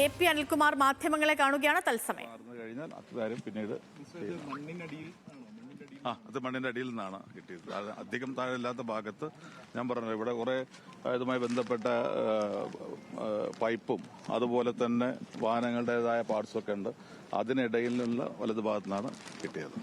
AP Anilkumar മാധ്യമങ്ങളെ കാണുകയാണ് തത്സമയം. അത് മണ്ണിന്റെ അടിയിൽ നിന്നാണ് കിട്ടിയത്. അത് അധികം താഴെയില്ലാത്ത ഭാഗത്ത് ഞാൻ പറഞ്ഞു ഇവിടെ കുറെ ഇതുമായി ബന്ധപ്പെട്ട പൈപ്പും അതുപോലെ തന്നെ വാഹനങ്ങളുടേതായ പാർട്സും ഒക്കെ ഉണ്ട്. അതിനിടയിലുള്ള വലതു ഭാഗത്തു നിന്നാണ് കിട്ടിയത്.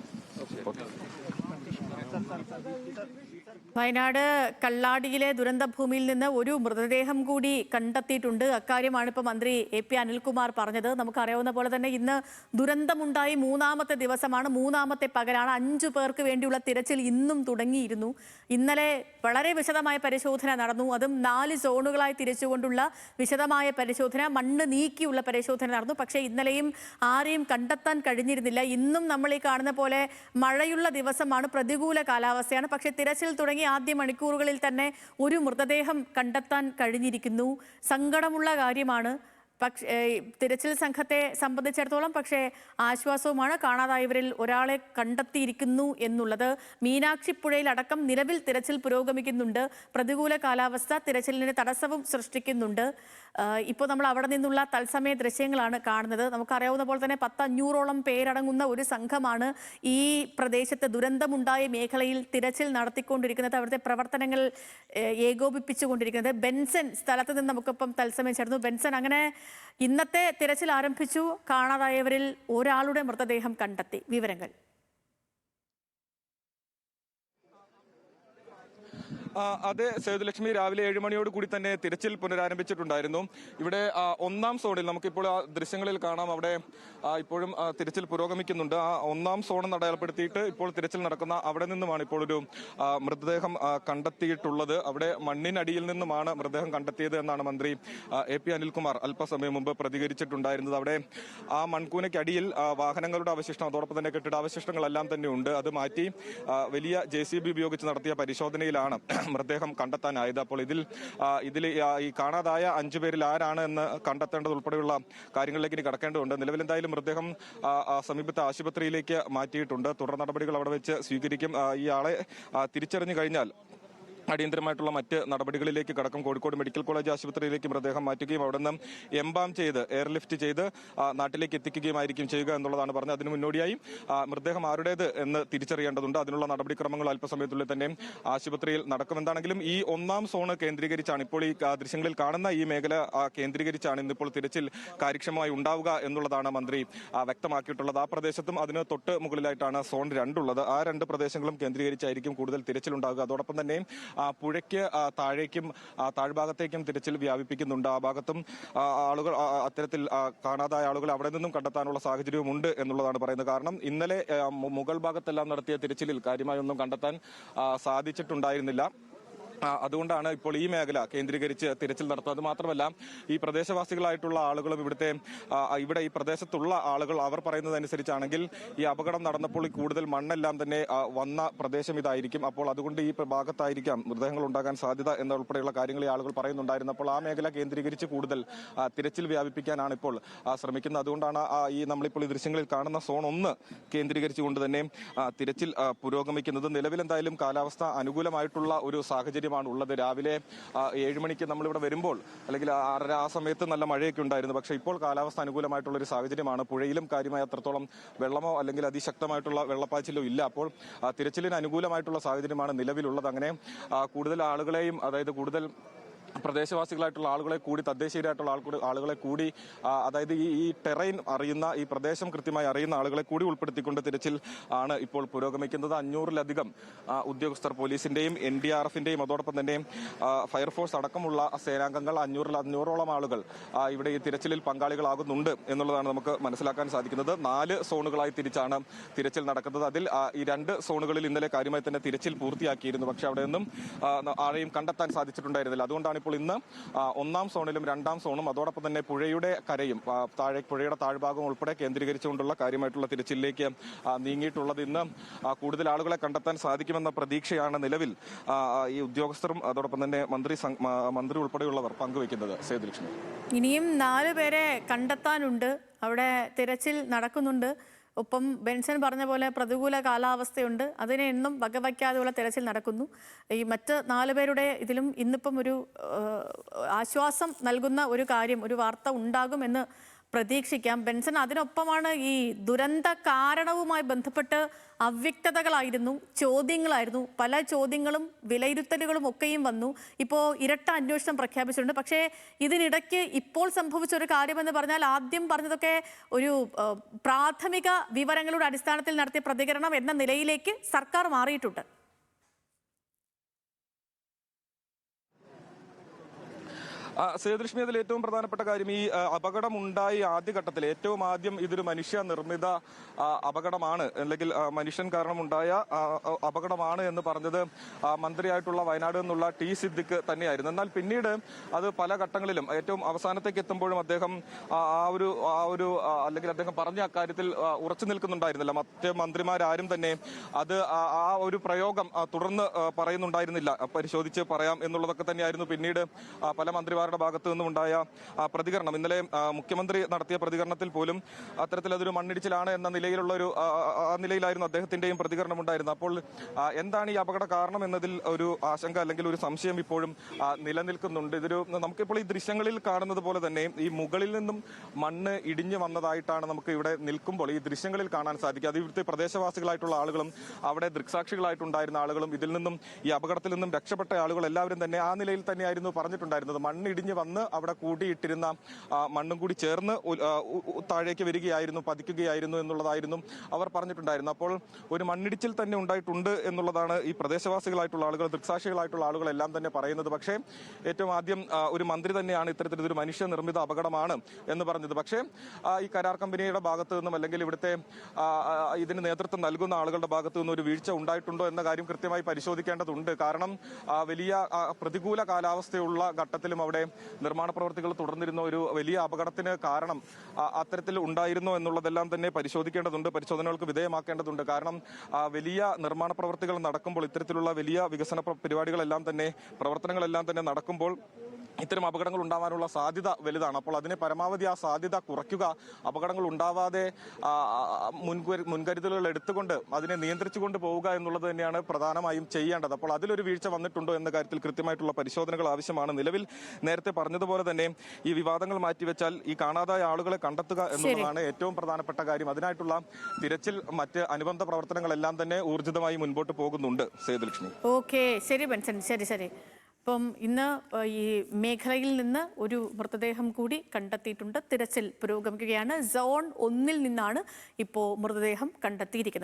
വയനാട് കള്ളാടിയിലെ ദുരന്തഭൂമിയിൽ നിന്ന് ഒരു മൃതദേഹം കൂടി കണ്ടെത്തിയിട്ടുണ്ട്. അക്കാര്യമാണ് ഇപ്പോൾ മന്ത്രി AP അനിൽകുമാർ പറഞ്ഞത്. നമുക്കറിയാവുന്ന പോലെ തന്നെ ഇന്ന് ദുരന്തമുണ്ടായി 3ാമത്തെ ദിവസമാണ്, 3ാമത്തെ പകലാണ്. 5 പേർക്ക് വേണ്ടിയുള്ള തിരച്ചിൽ ഇന്നും തുടങ്ങിയിരുന്നു. ഇന്നലെ വളരെ വിശദമായ പരിശോധന നടന്നു. അതും 4 സോണുകളായി തിരിച്ചുകൊണ്ടുള്ള വിശദമായ പരിശോധന, മണ്ണ് നീക്കിയുള്ള പരിശോധന നടന്നു. പക്ഷേ ഇന്നലെയും ആരെയും കണ്ടെത്താൻ കഴിഞ്ഞിരുന്നില്ല. ഇന്നും നമ്മൾ ഈ കാണുന്ന പോലെ മഴയുള്ള ദിവസമാണ്, പ്രതികൂല കാലാവസ്ഥയാണ്. പക്ഷേ തിരച്ചിൽ തുടങ്ങി ആദ്യ മണിക്കൂറുകളിൽ തന്നെ ഒരു മൃതദേഹം കണ്ടെത്താൻ കഴിഞ്ഞിരിക്കുന്നു. സങ്കടമുള്ള കാര്യമാണ് പക്ഷേ തിരച്ചിൽ സംഘത്തെ സംബന്ധിച്ചിടത്തോളം. പക്ഷേ ആശ്വാസവുമാണ്. കാണാതായവരിൽ ഒരാളെ കണ്ടെത്തിയിരിക്കുന്നു എന്നുള്ളത്. മീനാക്ഷിപ്പുഴയിലടക്കം നിലവിൽ തിരച്ചിൽ പുരോഗമിക്കുന്നുണ്ട്. പ്രതികൂല കാലാവസ്ഥ തിരച്ചിലിന് തടസ്സവും സൃഷ്ടിക്കുന്നുണ്ട്. ഇപ്പോൾ നമ്മൾ അവിടെ നിന്നുള്ള തത്സമയ ദൃശ്യങ്ങളാണ് കാണുന്നത്. നമുക്കറിയാവുന്ന പോലെ തന്നെ 500ഓളം പേരടങ്ങുന്ന ഒരു സംഘമാണ് ഈ പ്രദേശത്ത് ദുരന്തമുണ്ടായ മേഖലയിൽ തിരച്ചിൽ നടത്തിക്കൊണ്ടിരിക്കുന്നത്. അവിടുത്തെ പ്രവർത്തനങ്ങൾ ഏകോപിപ്പിച്ചുകൊണ്ടിരിക്കുന്നത്. ബെൻസൺ സ്ഥലത്ത് നിന്ന് നമുക്കൊപ്പം തത്സമയം ചേർന്നു. ബെൻസൺ, അങ്ങനെ ഇന്നത്തെ തിരച്ചിൽ ആരംഭിച്ചു. കാണാതായവരിൽ ഒരാളുടെ മൃതദേഹം കണ്ടെത്തി. വിവരങ്ങൾ. അതെ സേതുലക്ഷ്മി, രാവിലെ 7 മണിയോട് കൂടി തന്നെ തിരച്ചിൽ പുനരാരംഭിച്ചിട്ടുണ്ടായിരുന്നു. ഇവിടെ 1ാം സോണിൽ നമുക്കിപ്പോൾ ആ ദൃശ്യങ്ങളിൽ കാണാം. അവിടെ ഇപ്പോഴും തിരച്ചിൽ പുരോഗമിക്കുന്നുണ്ട്. ആ 1ാം സോൺ അടയാളപ്പെടുത്തിയിട്ട് ഇപ്പോൾ തിരച്ചിൽ നടക്കുന്ന അവിടെ നിന്നുമാണ് ഇപ്പോൾ ഒരു മൃതദേഹം കണ്ടെത്തിയിട്ടുള്ളത്. അവിടെ മണ്ണിനടിയിൽ നിന്നുമാണ് മൃതദേഹം കണ്ടെത്തിയത് എന്നാണ് മന്ത്രി AP അനിൽകുമാർ അല്പസമയം മുമ്പ് പ്രതികരിച്ചിട്ടുണ്ടായിരുന്നത്. അവിടെ ആ മൺകൂനയ്ക്കടിയിൽ വാഹനങ്ങളുടെ അവശിഷ്ടം, അതോടൊപ്പം തന്നെ കെട്ടിടാവശിഷ്ടങ്ങളെല്ലാം തന്നെ ഉണ്ട്. അത് മാറ്റി വലിയ JCB ഉപയോഗിച്ച് നടത്തിയ പരിശോധനയിലാണ് മൃതദേഹം കണ്ടെത്താനായത്. അപ്പോൾ ഇതിൽ ഈ കാണാതായ 5 പേരിൽ ആരാണ് എന്ന് കണ്ടെത്തേണ്ടത് ഉൾപ്പെടെയുള്ള കാര്യങ്ങളിലേക്ക് ഇനി കടക്കേണ്ടതുണ്ട്. നിലവിൽ എന്തായാലും മൃതദേഹം സമീപത്തെ ആശുപത്രിയിലേക്ക് മാറ്റിയിട്ടുണ്ട്. തുടർ നടപടികൾ അവിടെ വെച്ച് സ്വീകരിക്കും. ഈ ആളെ തിരിച്ചറിഞ്ഞു കഴിഞ്ഞാൽ അടിയന്തരമായിട്ടുള്ള മറ്റ് നടപടികളിലേക്ക് കടക്കും. കോഴിക്കോട് മെഡിക്കൽ കോളേജ് ആശുപത്രിയിലേക്ക് മൃതദേഹം മാറ്റുകയും അവിടെ നിന്ന് എംബാം ചെയ്ത് എയർലിഫ്റ്റ് ചെയ്ത് നാട്ടിലേക്ക് എത്തിക്കുകയുമായിരിക്കും ചെയ്യുക എന്നുള്ളതാണ് പറഞ്ഞത്. അതിന് മുന്നോടിയായി മൃതദേഹം ആരുടേത് എന്ന് തിരിച്ചറിയേണ്ടതുണ്ട്. അതിനുള്ള നടപടിക്രമങ്ങൾ അല്പസമയത്തുള്ളിൽ തന്നെ ആശുപത്രിയിൽ നടക്കും. എന്താണെങ്കിലും ഈ 1ാം സോണ് കേന്ദ്രീകരിച്ചാണ് ഇപ്പോൾ ഈ ദൃശ്യങ്ങളിൽ കാണുന്ന ഈ മേഖല കേന്ദ്രീകരിച്ചാണ് ഇന്നിപ്പോൾ തിരച്ചിൽ കാര്യക്ഷമമായി ഉണ്ടാവുക എന്നുള്ളതാണ് മന്ത്രി വ്യക്തമാക്കിയിട്ടുള്ളത്. ആ പ്രദേശത്തും അതിന് തൊട്ട് മുകളിലായിട്ടാണ് സോൺ 2 ഉള്ളത്. ആ 2 പ്രദേശങ്ങളും കേന്ദ്രീകരിച്ചായിരിക്കും കൂടുതൽ തിരച്ചിൽ ഉണ്ടാവുക. അതോടൊപ്പം തന്നെ പുഴയ്ക്ക് താഴേക്കും താഴ്ഭാഗത്തേക്കും തിരച്ചിൽ വ്യാപിപ്പിക്കുന്നുണ്ട്. ആ ഭാഗത്തും ആളുകൾ അത്തരത്തിൽ കാണാതായ ആളുകൾ അവിടെ നിന്നും കണ്ടെത്താനുള്ള സാഹചര്യവും ഉണ്ട് എന്നുള്ളതാണ് പറയുന്നത്. കാരണം ഇന്നലെ മുകൾ ഭാഗത്തെല്ലാം നടത്തിയ തിരച്ചിലിൽ കാര്യമായൊന്നും കണ്ടെത്താൻ സാധിച്ചിട്ടുണ്ടായിരുന്നില്ല. അതുകൊണ്ടാണ് ഇപ്പോൾ ഈ മേഖല കേന്ദ്രീകരിച്ച് തിരച്ചിൽ നടത്തുന്നത്. മാത്രമല്ല ഈ പ്രദേശവാസികളായിട്ടുള്ള ആളുകളും ഇവിടെ ഈ പ്രദേശത്തുള്ള ആളുകൾ അവർ പറയുന്നതനുസരിച്ചാണെങ്കിൽ ഈ അപകടം നടന്നപ്പോൾ കൂടുതൽ മണ്ണെല്ലാം തന്നെ വന്ന പ്രദേശം ഇതായിരിക്കും. അപ്പോൾ അതുകൊണ്ട് ഈ ഭാഗത്തായിരിക്കാം മൃതദേഹങ്ങൾ ഉണ്ടാകാൻ സാധ്യത എന്നുൾപ്പെടെയുള്ള കാര്യങ്ങൾ ഈ ആളുകൾ പറയുന്നുണ്ടായിരുന്നപ്പോൾ ആ മേഖല കേന്ദ്രീകരിച്ച് കൂടുതൽ തിരച്ചിൽ വ്യാപിപ്പിക്കാനാണ് ഇപ്പോൾ ശ്രമിക്കുന്നത്. അതുകൊണ്ടാണ് ഈ നമ്മളിപ്പോൾ ഈ ദൃശ്യങ്ങളിൽ കാണുന്ന സോൺ 1 കേന്ദ്രീകരിച്ചുകൊണ്ട് തന്നെ തിരച്ചിൽ പുരോഗമിക്കുന്നത്. നിലവിൽ എന്തായാലും കാലാവസ്ഥ അനുകൂലമായിട്ടുള്ള ഒരു സാഹചര്യം ഉള്ളത്. രാവിലെ 7 മണിക്ക് നമ്മളിവിടെ വരുമ്പോൾ അല്ലെങ്കിൽ 6:30 ആ സമയത്ത് നല്ല മഴയൊക്കെ ഉണ്ടായിരുന്നു. പക്ഷേ ഇപ്പോൾ കാലാവസ്ഥ അനുകൂലമായിട്ടുള്ള ഒരു സാഹചര്യമാണ്. പുഴയിലും കാര്യമായ അത്രത്തോളം വെള്ളമോ അല്ലെങ്കിൽ അതിശക്തമായിട്ടുള്ള വെള്ളപ്പാച്ചിലോ ഇല്ല. അപ്പോൾ തിരച്ചിലിന് അനുകൂലമായിട്ടുള്ള സാഹചര്യമാണ് നിലവിലുള്ളത്. അങ്ങനെ കൂടുതൽ ആളുകളെയും, അതായത് കൂടുതൽ പ്രദേശവാസികളായിട്ടുള്ള ആളുകളെ കൂടി, തദ്ദേശീയരായിട്ടുള്ള ആളുകളെ കൂടി, അതായത് ഈ ടെറൈൻ അറിയുന്ന, ഈ പ്രദേശം കൃത്യമായി അറിയുന്ന ആളുകളെ കൂടി ഉൾപ്പെടുത്തിക്കൊണ്ട് തിരച്ചിൽ ആണ് ഇപ്പോൾ പുരോഗമിക്കുന്നത്. 500-ലധികം ഉദ്യോഗസ്ഥർ, പോലീസിന്റെയും NDRFന്റെയും അതോടൊപ്പം തന്നെ ഫയർഫോഴ്സ് അടക്കമുള്ള സേനാംഗങ്ങൾ, 500-ഓളം ആളുകൾ ഇവിടെ ഈ തിരച്ചിലിൽ പങ്കാളികളാകുന്നുണ്ട് എന്നുള്ളതാണ് നമുക്ക് മനസ്സിലാക്കാൻ സാധിക്കുന്നത്. 4 സോണുകളായി തിരിച്ചാണ് തിരച്ചിൽ നടക്കുന്നത്. അതിൽ ഈ 2 സോണുകളിൽ ഇന്നലെ കാര്യമായി തന്നെ തിരച്ചിൽ പൂർത്തിയാക്കിയിരുന്നു. പക്ഷെ അവിടെ നിന്നും ആരെയും കണ്ടെത്താൻ സാധിച്ചിട്ടുണ്ടായിരുന്നില്ല. അതുകൊണ്ടാണ് ഇപ്പോൾ ഇന്ന് 1ാം സോണിലും 2ാം സോണും അതോടൊപ്പം തന്നെ പുഴയുടെ കരയും പുഴയുടെ താഴ്ഭാഗം ഉൾപ്പെടെ കേന്ദ്രീകരിച്ചുകൊണ്ടുള്ള കാര്യമായിട്ടുള്ള തിരച്ചിലേക്ക് നീങ്ങിയിട്ടുള്ളത്. ഇന്ന് കൂടുതൽ ആളുകളെ കണ്ടെത്താൻ സാധിക്കുമെന്ന പ്രതീക്ഷയാണ് നിലവിൽ ഈ ഉദ്യോഗസ്ഥരും അതോടൊപ്പം തന്നെ മന്ത്രി ഉൾപ്പെടെയുള്ളവർ പങ്കുവയ്ക്കുന്നത്. സേതുലക്ഷ്മി, ഇനിയും 4 പേരെ കണ്ടെത്താനുണ്ട്. അവിടെ തിരച്ചിൽ നടക്കുന്നുണ്ട്. ഒപ്പം ബെൻസൺ പറഞ്ഞ പോലെ പ്രതികൂല കാലാവസ്ഥയുണ്ട്, അതിനെ എന്നും വകവയ്ക്കാതെയുള്ള തെരച്ചിൽ നടക്കുന്നു. ഈ മറ്റ് 4 പേരുടെ ഇതിലും ഇന്നിപ്പം ഒരു ആശ്വാസം നൽകുന്ന ഒരു കാര്യം, ഒരു വാർത്ത ഉണ്ടാകുമെന്ന് പ്രതീക്ഷിക്കാം. ബെൻസൺ, അതിനൊപ്പമാണ് ഈ ദുരന്ത കാരണവുമായി ബന്ധപ്പെട്ട് അവ്യക്തതകളായിരുന്നു, ചോദ്യങ്ങളായിരുന്നു. പല ചോദ്യങ്ങളും വിലയിരുത്തലുകളും ഒക്കെയും വന്നു. ഇപ്പോൾ ഇരട്ട അന്വേഷണം പ്രഖ്യാപിച്ചിട്ടുണ്ട്. പക്ഷേ ഇതിനിടയ്ക്ക് ഇപ്പോൾ സംഭവിച്ച ഒരു കാര്യമെന്ന് പറഞ്ഞാൽ ആദ്യം പറഞ്ഞതൊക്കെ ഒരു പ്രാഥമിക വിവരങ്ങളുടെ അടിസ്ഥാനത്തിൽ നടത്തിയ പ്രതികരണം എന്ന നിലയിലേക്ക് സർക്കാർ മാറിയിട്ടുണ്ട്. സേതുലക്ഷ്മി, അതിൽ ഏറ്റവും പ്രധാനപ്പെട്ട കാര്യം ഈ അപകടമുണ്ടായി ആദ്യഘട്ടത്തിൽ ഏറ്റവും ആദ്യം ഇതൊരു മനുഷ്യ നിർമ്മിത അപകടമാണ്, അല്ലെങ്കിൽ മനുഷ്യൻ കാരണമുണ്ടായ അപകടമാണ് എന്ന് പറഞ്ഞത് മന്ത്രിയായിട്ടുള്ള വയനാട് നിന്നുള്ള ടി സിദ്ദിഖ് തന്നെയായിരുന്നു. എന്നാൽ പിന്നീട് അത് പല ഘട്ടങ്ങളിലും ഏറ്റവും അവസാനത്തേക്ക് എത്തുമ്പോഴും അദ്ദേഹം അല്ലെങ്കിൽ അദ്ദേഹം പറഞ്ഞ അക്കാര്യത്തിൽ ഉറച്ചു നിൽക്കുന്നുണ്ടായിരുന്നില്ല. മറ്റ് മന്ത്രിമാരാരും തന്നെ അത് ആ ഒരു പ്രയോഗം തുടർന്ന് പറയുന്നുണ്ടായിരുന്നില്ല. പരിശോധിച്ച് പറയാം എന്നുള്ളതൊക്കെ തന്നെയായിരുന്നു പിന്നീട് പല മന്ത്രിമാരുടെ ഭാഗത്തു നിന്നുണ്ടായ പ്രതികരണം. ഇന്നലെ മുഖ്യമന്ത്രി നടത്തിയ പ്രതികരണത്തിൽ പോലും അത്തരത്തിലതൊരു മണ്ണിടിച്ചിലാണ് എന്ന നിലയിലുള്ള നിലയിലായിരുന്നു അദ്ദേഹത്തിന്റെയും പ്രതികരണം ഉണ്ടായിരുന്നത്. അപ്പോൾ എന്താണ് ഈ അപകട കാരണം എന്നതിൽ ഒരു ആശങ്ക അല്ലെങ്കിൽ ഒരു സംശയം ഇപ്പോഴും നിലനിൽക്കുന്നുണ്ട്. നമുക്കിപ്പോൾ ഈ ദൃശ്യങ്ങളിൽ കാണുന്നത് പോലെ തന്നെ ഈ മുകളിൽ നിന്നും മണ്ണ് ഇടിഞ്ഞു വന്നതായിട്ടാണ് നമുക്ക് ഇവിടെ നിൽക്കുമ്പോൾ ഈ ദൃശ്യങ്ങളിൽ കാണാൻ സാധിക്കുക. അത് ഇവിടുത്തെ പ്രദേശവാസികളായിട്ടുള്ള ആളുകളും അവിടെ ദൃക്സാക്ഷികളായിട്ടുണ്ടായിരുന്ന ആളുകളും ഇതിൽ നിന്നും ഈ അപകടത്തിൽ നിന്നും രക്ഷപ്പെട്ട ആളുകൾ എല്ലാവരും തന്നെ ആ നിലയിൽ തന്നെയായിരുന്നു പറഞ്ഞിട്ടുണ്ടായിരുന്നത്. മണ്ണ് ഇടിഞ്ഞു വന്ന് അവിടെ കൂടിയിട്ടിരുന്ന മണ്ണും കൂടി ചേർന്ന് താഴേക്ക് വരികയായിരുന്നു, പതിക്കുകയായിരുന്നു എന്നുള്ളതായിരുന്നു അവർ പറഞ്ഞിട്ടുണ്ടായിരുന്നു. അപ്പോൾ ഒരു മണ്ണിടിച്ചിൽ തന്നെ ഉണ്ടായിട്ടുണ്ട് എന്നുള്ളതാണ് ഈ പ്രദേശവാസികളായിട്ടുള്ള ആളുകൾ, ദൃക്സാക്ഷികളായിട്ടുള്ള ആളുകളെല്ലാം തന്നെ പറയുന്നത്. പക്ഷേ ഏറ്റവും ആദ്യം ഒരു മന്ത്രി തന്നെയാണ് ഇത്തരത്തിലൊരു മനുഷ്യ നിർമ്മിത അപകടമാണ് എന്ന് പറഞ്ഞത്. പക്ഷേ ഈ കരാർ കമ്പനിയുടെ ഭാഗത്തു നിന്നും അല്ലെങ്കിൽ ഇവിടുത്തെ ഇതിന് നേതൃത്വം നൽകുന്ന ആളുകളുടെ ഭാഗത്തു നിന്നും ഒരു വീഴ്ച ഉണ്ടായിട്ടുണ്ടോ എന്ന കാര്യം കൃത്യമായി പരിശോധിക്കേണ്ടതുണ്ട്. കാരണം വലിയ പ്രതികൂല കാലാവസ്ഥയുള്ള ഘട്ടത്തിലും അവിടെ നിർമ്മാണ പ്രവർത്തികൾ തുടർന്നിരുന്ന ഒരു വലിയ അപകടത്തിന് കാരണം അത്തരത്തിൽ ഉണ്ടായിരുന്നോ എന്നുള്ളതെല്ലാം തന്നെ പരിശോധിക്കേണ്ടതുണ്ട്, പരിശോധനകൾക്ക് വിധേയമാക്കേണ്ടതുണ്ട്. കാരണം വലിയ നിർമ്മാണ പ്രവർത്തികൾ നടക്കുമ്പോൾ, ഇത്തരത്തിലുള്ള വലിയ വികസന പരിപാടികളെല്ലാം തന്നെ, പ്രവർത്തനങ്ങളെല്ലാം തന്നെ നടക്കുമ്പോൾ ഇത്തരം അപകടങ്ങൾ ഉണ്ടാവാനുള്ള സാധ്യത വലുതാണ്. അപ്പോൾ അതിനെ പരമാവധി ആ സാധ്യത കുറയ്ക്കുക, അപകടങ്ങൾ ഉണ്ടാവാതെ മുൻകരുതലുകൾ എടുത്തുകൊണ്ട് അതിനെ നിയന്ത്രിച്ചുകൊണ്ട് പോവുക എന്നുള്ളത് തന്നെയാണ് പ്രധാനമായും ചെയ്യേണ്ടത്. അപ്പോൾ അതിലൊരു വീഴ്ച വന്നിട്ടുണ്ടോ എന്ന കാര്യത്തിൽ കൃത്യമായിട്ടുള്ള പരിശോധനകൾ ആവശ്യമാണ്. നിലവിൽ നേരത്തെ പറഞ്ഞതുപോലെ തന്നെ ഈ വിവാദങ്ങൾ മാറ്റിവെച്ചാൽ ഈ കാണാതായ ആളുകളെ കണ്ടെത്തുക എന്നുള്ളതാണ് ഏറ്റവും പ്രധാനപ്പെട്ട കാര്യം. അതിനായിട്ടുള്ള തിരച്ചിൽ, മറ്റ് അനുബന്ധ പ്രവർത്തനങ്ങളെല്ലാം തന്നെ ഊർജിതമായി മുൻപോട്ട് പോകുന്നുണ്ട്. സേതുലക്ഷ്മി. ഓക്കെ, ശരി ബെൻസൺ, ശരി. അപ്പം ഇന്ന് ഈ മേഖലയിൽ നിന്ന് ഒരു മൃതദേഹം കൂടി കണ്ടെത്തിയിട്ടുണ്ട്. തിരച്ചിൽ പുരോഗമിക്കുകയാണ്. സോൺ 1 നിന്നാണ് ഇപ്പോൾ മൃതദേഹം കണ്ടെത്തിയിരിക്കുന്നത്.